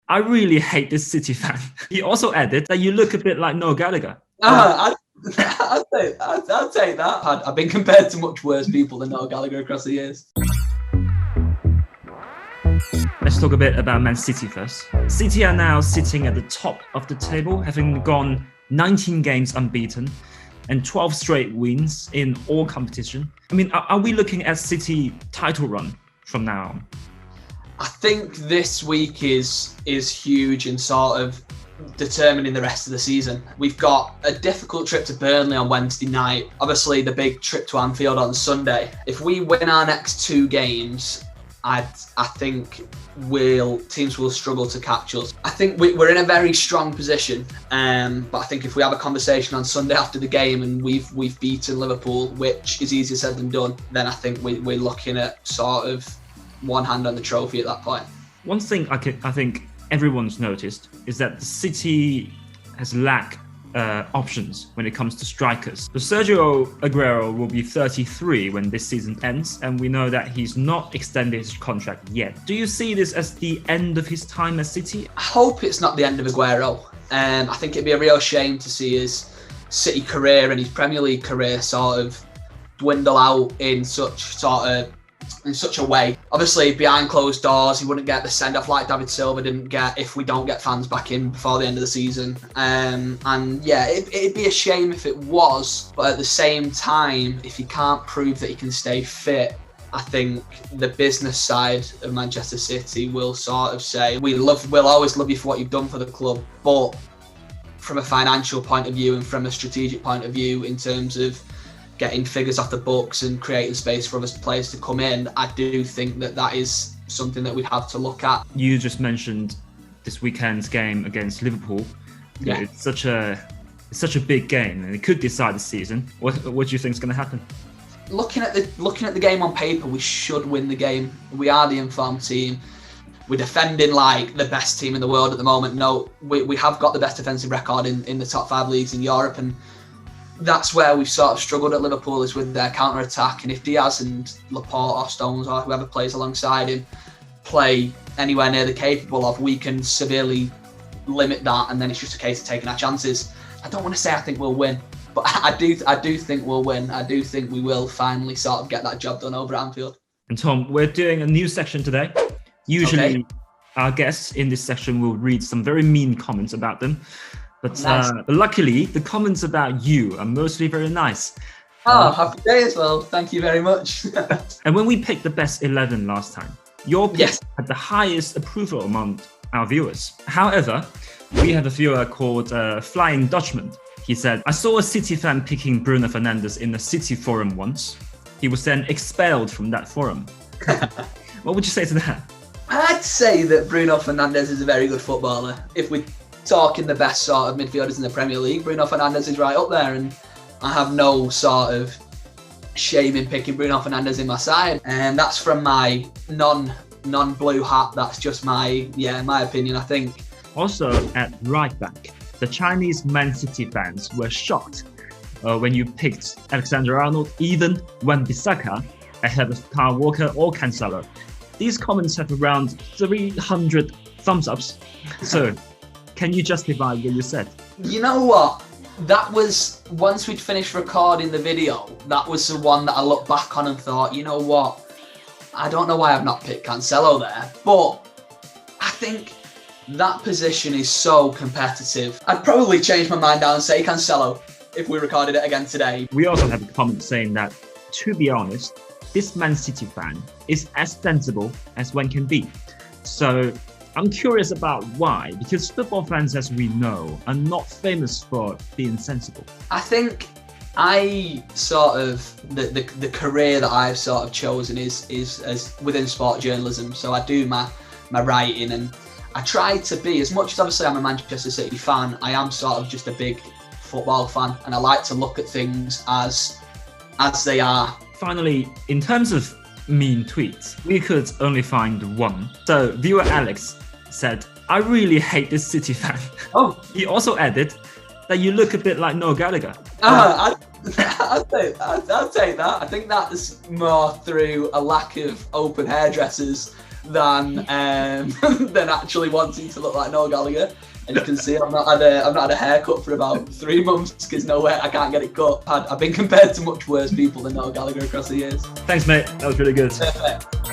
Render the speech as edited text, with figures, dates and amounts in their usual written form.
I really hate this City fan. He also added that you look a bit like Noel Gallagher. I'll take that. I've been compared to much worse people than Noel Gallagher across the years. Let's talk a bit about Man City first. City are now sitting at the top of the table, having gone 19 games unbeaten and 12 straight wins in all competition. I mean, are we looking at City title run from now on? I think this week is huge in sort of determining the rest of the season. We've got a difficult trip to Burnley on Wednesday night. Obviously, the big trip to Anfield on Sunday. If we win our next two games, I think teams will struggle to catch us. I think we're in a very strong position, but I think if we have a conversation on Sunday after the game and we've beaten Liverpool, which is easier said than done, then I think we're looking at sort of one hand on the trophy at that point. One thing I think everyone's noticed is that the City has lacked options when it comes to strikers. So Sergio Aguero will be 33 when this season ends, and we know that he's not extended his contract yet. Do you see this as the end of his time at City? I hope it's not the end of Aguero. I think it'd be a real shame to see his City career and his Premier League career sort of dwindle out in such a way. Obviously, behind closed doors, he wouldn't get the send-off like David Silva didn't get if we don't get fans back in before the end of the season. And yeah, it'd be a shame if it was, but at the same time, if he can't prove that he can stay fit, I think the business side of Manchester City will sort of say, we'll always love you for what you've done for the club, but from a financial point of view and from a strategic point of view, in terms of getting figures off the books and creating space for other players to come in, I do think that is something that we'd have to look at. You just mentioned this weekend's game against Liverpool. Yeah. It's such a big game, and it could decide the season. What do you think is going to happen? Looking at the game on paper, we should win the game. We are the informed team. We're defending like the best team in the world at the moment. No, we have got the best defensive record in the top 5 leagues in Europe, and that's where we've sort of struggled at Liverpool, is with their counter-attack. And if Diaz and Laporte or Stones or whoever plays alongside him play anywhere near the capable of, we can severely limit that, and then it's just a case of taking our chances. I don't want to say I think we'll win, but I do think we'll win. I do think we will finally sort of get that job done over at Anfield. And Tom, we're doing a new section today. Usually our guests in this section will read some very mean comments about them. But nice. Luckily, the comments about you are mostly very nice. Oh, happy days. Well, thank you very much. And when we picked the best 11 last time, your pick had the highest approval among our viewers. However, we have a viewer called Flying Dutchman. He said, I saw a City fan picking Bruno Fernandes in a City forum once. He was then expelled from that forum. What would you say to that? I'd say that Bruno Fernandes is a very good footballer. If we're talking the best sort of midfielders in the Premier League, Bruno Fernandes is right up there, and I have no sort of shame in picking Bruno Fernandes in my side. And that's from my non-blue hat. That's just my opinion, I think. Also at right back, the Chinese Man City fans were shocked when you picked Alexander-Arnold, even Wan-Bissaka ahead of Kyle Walker or Cancelo. These comments have around 300 thumbs ups. So, can you justify what you said? You know what? That was, once we'd finished recording the video, that was the one that I looked back on and thought, you know what? I don't know why I've not picked Cancelo there, but I think that position is so competitive. I'd probably change my mind down and say Cancelo if we recorded it again today. We also have a comment saying that, to be honest, this Man City fan is as sensible as one can be. So I'm curious about why, because football fans, as we know, are not famous for being sensible. I think the career that I've sort of chosen is as within sport journalism. So I do my writing, and I try to be, as much as obviously I'm a Manchester City fan, I am sort of just a big football fan, and I like to look at things as they are. Finally, in terms of mean tweets, we could only find one. So viewer Alex said, I really hate this City fan. Oh. He also added that you look a bit like Noel Gallagher. I'll take that. I think that's more through a lack of open hairdressers than than actually wanting to look like Noel Gallagher. And you can see I've not had a haircut for about 3 months because I can't get it cut. I've been compared to much worse people than Noel Gallagher across the years. Thanks, mate. That was really good. Perfect.